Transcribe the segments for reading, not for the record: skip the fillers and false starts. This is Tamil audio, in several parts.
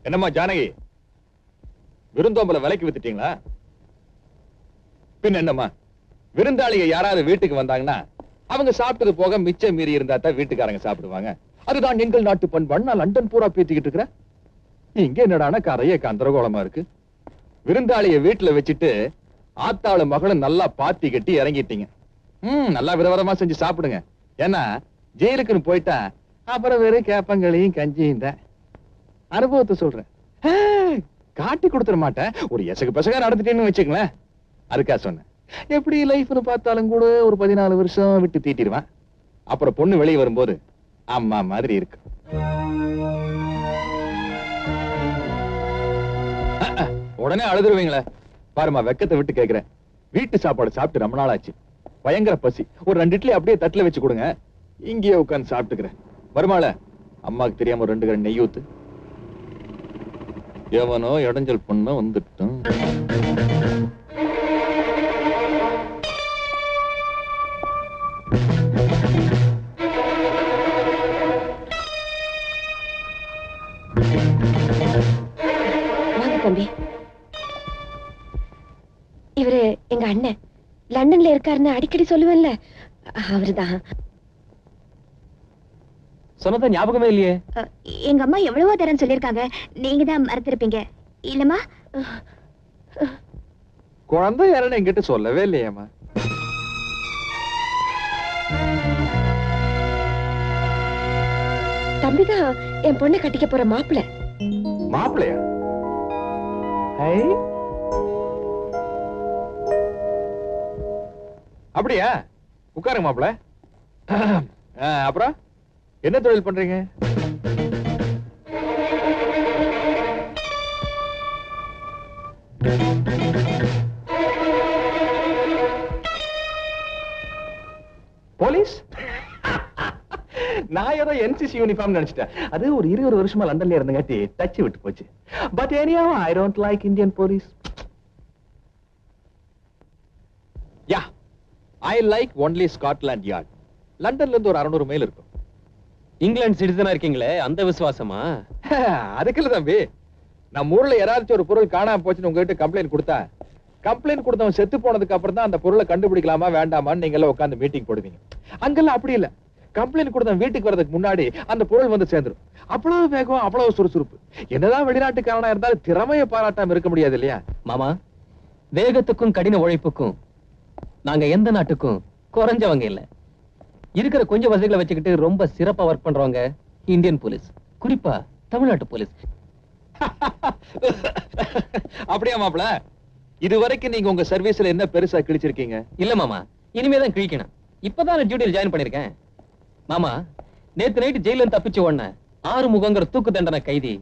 என்னம்மா ஜானகி, விருந்தோம்பல விலைக்கு வித்துட்டீங்களா? பின் என்னம்மா, விருந்தாளிங்க யாராவது வீட்டுக்கு வந்தாங்கன்னா அவங்க சாப்பிட்டது போக மிச்சம் மீறி இருந்தா தான் வீட்டுக்காரங்க சாப்பிடுவாங்க. அதுதான் எங்கள் நாட்டு பண்பாடு. நான் லண்டன் பூரா பேத்திக்கிட்டு இருக்கிறேன். இங்க என்னடான கரையே கந்தரகோலமா இருக்கு. விருந்தாளிய வீட்டுல வச்சுட்டு ஆத்தாளு மகளும் நல்லா பாத்தி கட்டி இறங்கிட்டீங்க. நல்லா விதவிதமா செஞ்சு சாப்பிடுங்க. ஏன்னா ஜெயிலுக்குன்னு போயிட்டா அப்புறம் வெறும் கேப்பங்களையும் கஞ்சியும் தான். அனுபவத்தை சொல்றேன். காட்டி கொடுத்துட மாட்டேன். ஒரு எசகு பசகா நடந்துட்டேன்னு வச்சுங்களேன். அதுக்கா சொன்னேன். எப்படி லைஃப்னு பார்த்தாலும் கூட ஒரு 14 வருஷம் விட்டு தீட்டிடுவான். அப்புறம் பொண்ணு வெளியே வரும்போது அம்மா மாதிரி இருக்கு. உடனே அழுதுருவீங்களே. பாருமா, வெக்கத்தை விட்டு கேக்குறேன். வீட்டு சாப்பாடு சாப்பிட்டு ரொம்ப நாள் ஆச்சு. பயங்கர பசி. ஒரு 2 இட்லி அப்படியே தட்டுல வச்சு கொடுங்க. இங்கேயே உட்கார்ந்து சாப்பிட்டுக்கிறேன். வருமால, அம்மாக்கு தெரியாம 2 கரண்டி நெய் ஊத்து. எவனோ இடைஞ்சல் பொண்ணு வந்துட்டோம். தம்பி, இவரு எங்க அண்ணன். லண்டன்ல இருக்காருன்னு அடிக்கடி சொல்லுவேன்ல, அவருதான். சொன்னத ஞாபகமே இல்லையே. எங்க அம்மா எவ்வளவோ தரம் சொல்லிருக்காங்க, நீங்க தான் மறந்துருப்பீங்க இல்லம்மா? குழந்தை யாருன்னு என்கிட்ட சொல்லவே இல்லையேம்மா. தம்பிதான் என் பொண்ணை கட்டிக்க போற மாப்பிள்ளை. மாப்பிள்ளையா? அப்படியா? உட்காருங்க மாப்பிள்ள. அப்புறம் என்ன தொழில் பண்றீங்க? போலீஸ்? நான் ஏதோ என்சிசி யூனிஃபார்ம் நினைச்சிட்டேன். அது ஒரு 20 வருஷமா லண்டன்ல இருந்தங்காட்டி டச் விட்டு போச்சு. But anyhow I don't like Indian police. Yeah, I like only Scotland Yard. லண்டன்ல இருந்து ஒரு 600 மைல் இருக்கும். இங்கிலாந்து சிட்டிசனா இருக்கீங்களே, அந்த விசுவாசமா? அதுக்கு இல்ல தம்பி. நம்ம ஊர்ல யாராச்சும் ஒரு பொருள் காணாம போச்சுன்னு உங்ககிட்ட கம்ப்ளைண்ட் கொடுத்தா, கம்ப்ளைண்ட் கொடுத்தவன் செத்து போனதுக்கு அப்புறம் தான் அந்த பொருளை கண்டுபிடிக்கலாமா வேண்டாமான்னு நீங்க எல்லாம் உட்கார்ந்து மீட்டிங் போடுவீங்க. அங்கெல்லாம் அப்படி இல்ல. கம்ப்ளைண்ட் கொடுத்த வீட்டுக்கு வரதுக்கு முன்னாடி அந்த பொருள் வந்து சேர்ந்துரும். அவ்வளவு வேகம், அவ்வளவு சுறுசுறுப்பு. என்னதான் வெளிநாட்டுக்காரனா இருந்தாலும் திறமையை பாராட்டாம இருக்க முடியாது இல்லையா மாமா? வேகத்துக்கும் கடின உழைப்புக்கும் நாங்க எந்த நாட்டுக்கும் குறைஞ்சவங்க இல்ல. இருக்கிற கொஞ்சம் வசதிகளை வச்சுக்கிட்டு ரொம்ப சிறப்பா ஒர்க் பண்றவங்க இந்தியன் போலீஸ், குறிப்பா தமிழ்நாட்டு போலீஸ். அப்படியா மாப்பிள? இது வரைக்கும் நீங்க உங்க சர்வீஸ்ல என்ன பெருசா கிழிச்சிருக்கீங்க? இல்ல மாமா, இனிமேதான் கிழிக்கணும். இப்பதான் டியூட்டியில் ஜாயின் பண்ணிருக்கேன். மாமா, நேத்து நைட்டு ஜெயில தப்பிச்ச உடனே 6 முகங்கிற தூக்கு தண்டனை கைதி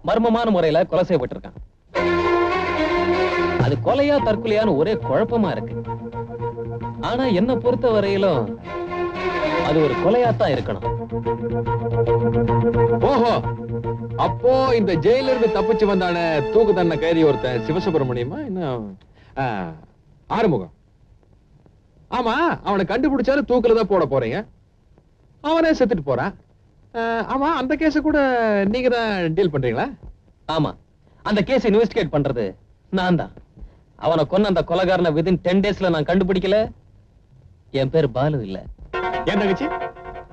மர்மமான முறையில கொலை செய்யப்பட்டிருக்கான். அது கொலையா தற்கொலையான்னு ஒரே குழப்பமா இருக்கு. ஆனா என்ன பொறுத்த வரையிலும் அது ஒரு கொலையாத்தான் இருக்கணும். ஓஹோ, அப்போ இந்த ஜெயில இருந்து தப்பிச்சு வந்தான தூக்கு தண்டனை கைதி ஒருத்தன் சிவசுப்பிரமணியமா இன்னும் ஆறுமுகம்? ஆமா, அவனை கண்டுபிடிச்சாலும் தூக்குலதான் போட போறீங்க. அவனே செத்துட்டு போறான். ஆமா, அந்த கேஸ கூட நீங்க தான் டீல் பண்றீங்களா? ஆமா, அந்த கேஸ் இன்வெஸ்டிகேட் பண்றது நான் தான். அவனை கொன்ன அந்த கொலைகாரனை within 10 daysல நான் கண்டுபிடிக்கல, என் பேர் பாலு இல்ல. ஏன் தங்கச்சி,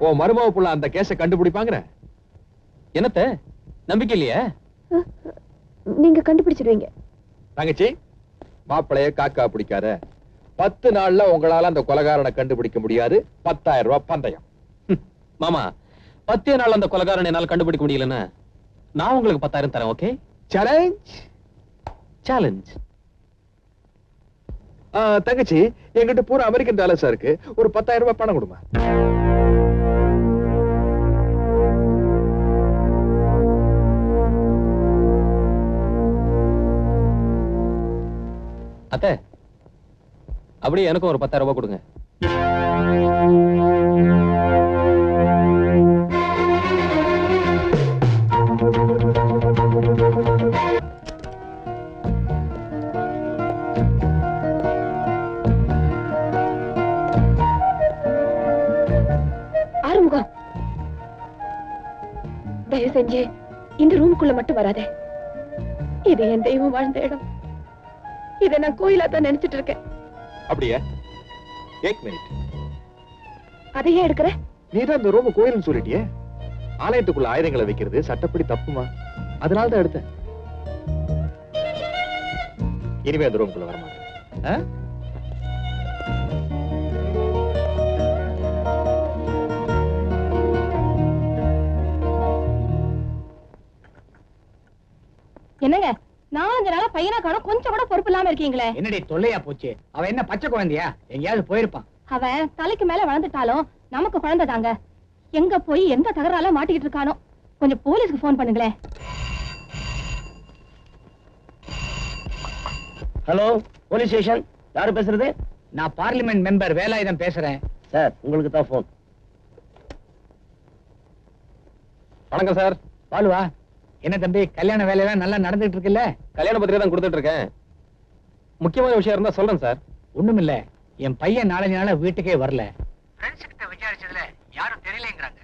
ஓ மருமக புள்ள அந்த கேஸ கண்டுபிடிப்பாங்கற? என்னத்த நம்பிக்கை இல்லையா? நீங்க கண்டுபிடிச்சிடுவீங்க. தங்கச்சி, மாப்பிளைய காக்கா பிடிக்காத. 10 நாள்ல உங்களால அந்த கொலைகாரனை கண்டுபிடிக்க முடியாது. 10,000 ரூபாய் பந்தயம். மாமா, 10 நாள் அந்த கொலைகாரனை என்னால கண்டுபிடிக்க முடியலன்னா நான் உங்களுக்கு 10,000 தரேன். ஓகே? சேலஞ்ச். சேலஞ்ச். தங்கச்சி, என்கிட்ட பூரா அமெரிக்கன் டாலர்ஸா இருக்கு. ஒரு 10,000 ரூபாய் பணம் கொடுமா. அத்தை, அப்படியே எனக்கும் ஒரு 10,000 ரூபாய் கொடுங்க. ஆறுமுகம், தயவு செஞ்சு இந்த ரூமுக்குள்ள மட்டும் வராத. இது என் தெய்வம் வாழ்ந்த இடம். இதை நான் கோயிலா தான் நினைச்சிட்டு இருக்கேன். அப்படியே ஏக் மினிட். அதையே எடுக்கிற? நீதான் இந்த ரூம் கோயில்னு சொல்லிட்டியே. ஆலயத்துக்குள்ள ஆயுதங்களை வைக்கிறது சட்டப்படி தப்புமா? அதனாலதான் எடுத்தேன். இனிமே அந்த ரூமுக்குள்ள வரமாட்டேன். என்னங்க 4-5 நாளா பையனா காணோம், கொஞ்சம் கூட பொறுப்பு இல்லாம இருக்கீங்களே. என்னடி தொல்லையா போச்சு? அவன் என்ன பச்சை குழந்தையா? எங்கேயாவது போயிருப்பான். அவன் தலைக்கு மேல வளர்ந்துட்டாலும் நமக்கு குழந்தை தாங்க. எங்க போய் எந்த தகரால மாட்டிக்கிட்டு இருக்கானோ. கொஞ்சம் போலீஸ்க்கு போன் பண்ணுங்களேன். Hello, police station. யாரு பேசுறது? நான் பார்லிமெண்ட் மெம்பர் வேலாயுதம் பேசுறேன். சார், உங்களுக்கு தான் போன். வணக்கம் சார். பாலுவா, என்ன தம்பி, கல்யாண வேலையெல்லாம் நல்லா நடந்துட்டு இருக்குல்ல? கல்யாண பத்திரிகை தான் கொடுத்துட்டு இருக்கேன். முக்கியமான விஷயம் இருந்தா சொல்றேன் சார். ஒண்ணுமில்ல, என் பையன் 4 நாளா வீட்டுக்கே வரல. ஃப்ரெண்ட்ஸ் கிட்ட விசாரிச்சதுல யாரும் தெரியலங்கறாங்க.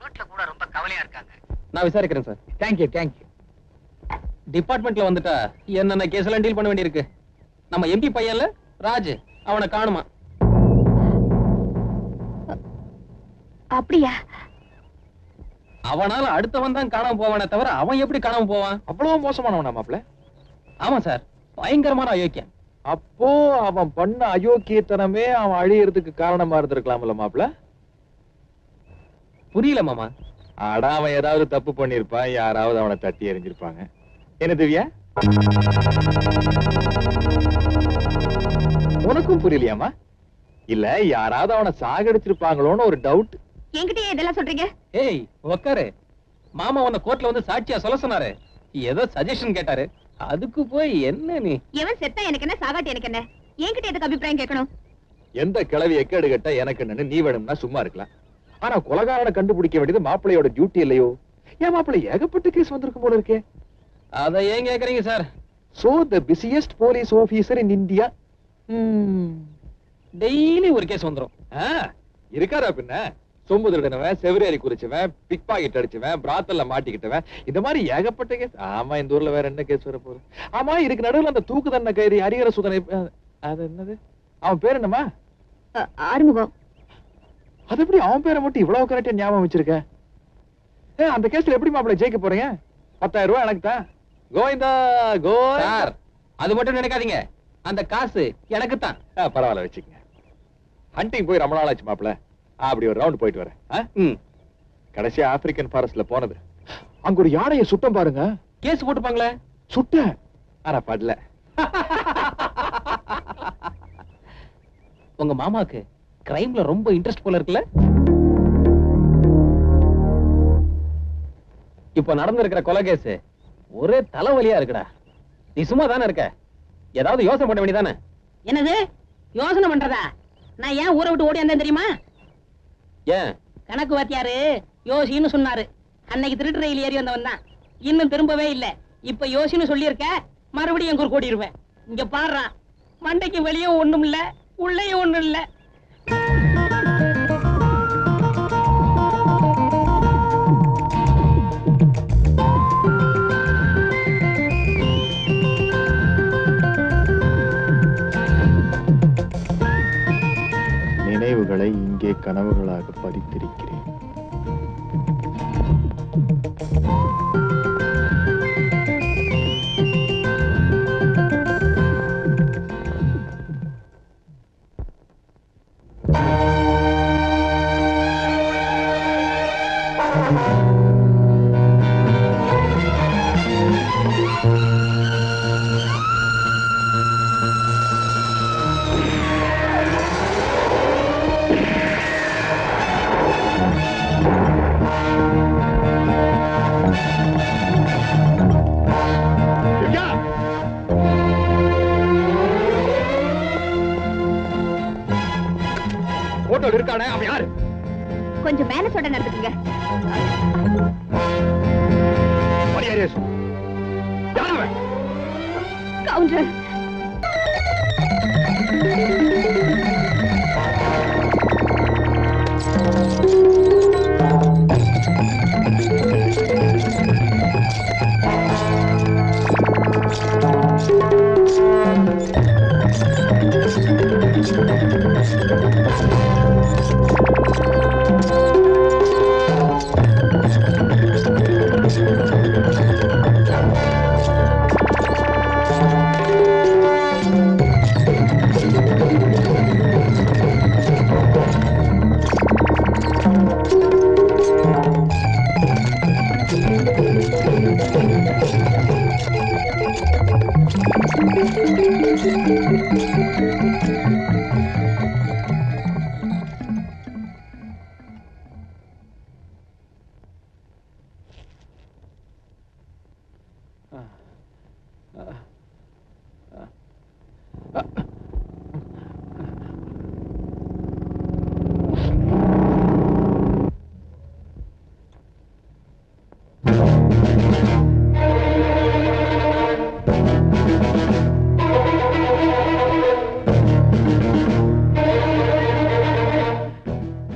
வீட்ல கூட ரொம்ப கவலையா இருக்காங்க. நான் விசாரிக்கிறேன் சார். Thank you thank you. டிபார்ட்மெண்ட்ல வந்துட்டா என்னென்ன கேஸ் எல்லாம் டீல் பண்ண வேண்டியிருக்கு. நம்ம எம்பி பையன்ல ராஜ், அவனை காணுமா? அப்படியா? அவனால அடுத்தவன் தான் காணாம போவானே தவிர அவன் எப்படி காணாம போவான்? அவ்வளவு மோசமானவனா மாப்ள? ஆமா சார், பயங்கரமான அயோக்கியம். அப்போ அவன் பண்ண அயோக்கியத்தனமே அவன் அழியறதுக்கு காரணமா இருந்திருக்கலாம்ல மாப்ள? புரியல மாமா. அட, அவன் ஏதாவது தப்பு பண்ணிருப்பான், யாராவது அவனை தட்டி எறிஞ்சிருப்பாங்க. என்ன திவ்யா, உனக்கும் புரியலையாமா? இல்ல, யாராவது அவனை சாகடிச்சிருப்பாங்களோன்னு ஒரு டவுட். என்கிட்ட இதெல்லாம் சொல்றீங்க? ஏய் உக்காரு. மாமா உன்னை கோர்ட்ல வந்து சாட்சியா சொல்ல சொன்னாரு. ஏதோ சஜஷன் கேட்டாரு. அதுக்கு போய் என்ன நீ? எவன் செத்தா எனக்கு என்ன, சாகாட்டி எனக்கு என்ன? என்கிட்ட எதுக்கு அபிப்பிராயம் கேட்கணும்? எந்த கிளவி எக்கேடு கேட்டா எனக்கு என்னன்னு நீ வேணும்னா சும்மா இருக்கலாம். ஆனா கொலைகாரனை கண்டுபிடிக்க வேண்டியது மாப்பிள்ளையோட டியூட்டி இல்லையோ? ஏன் மாப்பிள்ளை ஏகப்பட்ட கேஸ் வந்திருக்கும் போல இருக்கே. அதை ஏன் கேக்குறீங்க sir? So the busiest police officer in India. Daily ஒரு கேஸ் வந்துரும். இருக்காரா பின்ன? சொம்பு திருடினவன், செவிரேறி குறிச்சவன், பிக் பாக்கெட் அடிச்சவன், பிராத்தல்ல மாட்டிக்கிட்டவன், இந்த மாதிரி ஏகப்பட்ட கேஸ். ஆமா, இந்த ஊர்ல வேற என்ன கேஸ் வர போகுது? ஆமா, இதுக்கு நடுவுல அந்த தூக்கு தண்டனை கைதி ஹரிஹர சுதனை, அது என்னது, அவன் பேர் என்னமா? ஆறுமுகம். அது எப்படி அவன் பேரை மட்டும் இவ்வளவு கரெக்டா ஞாபகம் வச்சிருக்க? அந்த கேஸ்ல எப்படி மாப்பிள்ளை ஜெயிக்க போறீங்க? 10,000 ரூபாய் எனக்கு தான். கோவிந்தா சார், அது மட்டும் நினைக்காதீங்க. அந்த காசு எனக்கு தான். பரவாயில்ல, வச்சுக்கங்க. ஹண்டிங் போய் ரொம்ப நாள் ஆச்சு மாப்பிள்ள. அப்படி ஒரு ரவுண்ட் போயிட்டு வரேன். கடைசியா ஆப்பிரிக்கன் ஃபாரஸ்ட்ல போனது. அங்க ஒரு யானையை சுட்டம் பாருங்க. கேஸ் போட்டுப்பாங்களே. சுட்ட ஆனா படல. உங்க மாமாக்கு கிரைம்ல ரொம்ப இன்ட்ரெஸ்ட் போல இருக்குல்ல? இப்ப நடந்திருக்கிற கொலை கேஸ் ஒரே தலைவலியா இருக்குடா. நீ சும்மா தானே இருக்க, ஏதாவது யோசனை பண்ண வேண்டியதானே? என்னது யோசனை பண்றதா? நான் ஏன் ஊரை விட்டு ஓடி வந்தேன் தெரியுமா? ஏன்? கணக்கு வாத்தியாரு யோசின்னு சொன்னாரு. அன்னைக்கு திருட்டு ரயில் ஏறி வந்தவன் தான். இன்னும் திரும்பவே இல்ல. இப்ப யோசின்னு சொல்லியிருக்க, மறுபடியும் எங்க ஊர் கூடிடுவேன். இங்க பாடுறா, மண்டைக்கு வெளியே ஒண்ணும் இல்ல, உள்ளேயும் ஒண்ணும் இல்ல. நினைவுகளை இங்கே கனவுகளாக பதித்திருக்கிறேன். இருக்கானே அவன் யாரு? கொஞ்சம் மேனஸோட நடந்துக்குங்க. கவுண்டர்,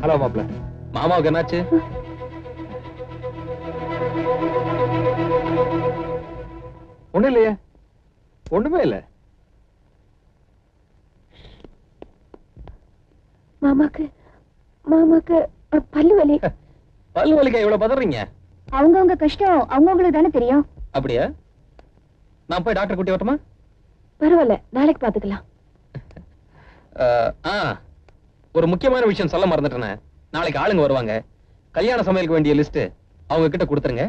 ஹலோ மாப்ள. மாமாவுக்கு என்னாச்சு? ஒண்ணும் இல்லையே, ஒண்ணுமே இல்ல. மாமாக்கு பல்லு வலி. பல்லு வலிக்கா இவ்வளவு பதறீங்க? அவங்கவுங்க கஷ்டம் அவங்கவுங்களுக்கு தானே தெரியும். அப்படியா? நான் போய் டாக்டர் கூட்டி வரட்டுமா? பரவாயில்ல, நாளைக்கு பாத்துக்கலாம். ஒரு முக்கியமான விஷயம் சொல்ல மறந்துட்டேனே. நாளைக்கு ஆளுங்க வருவாங்க. கல்யாண சமையலுக்கு வேண்டிய லிஸ்ட் அவங்க கிட்ட கொடுத்துருங்க.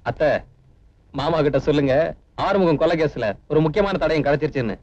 அத்தை, மாமா கிட்ட சொல்லுங்க, ஆறுமுகம் கொலை கேஸ்ல ஒரு முக்கியமான தடயம் கிடைச்சிருச்சுன்னு.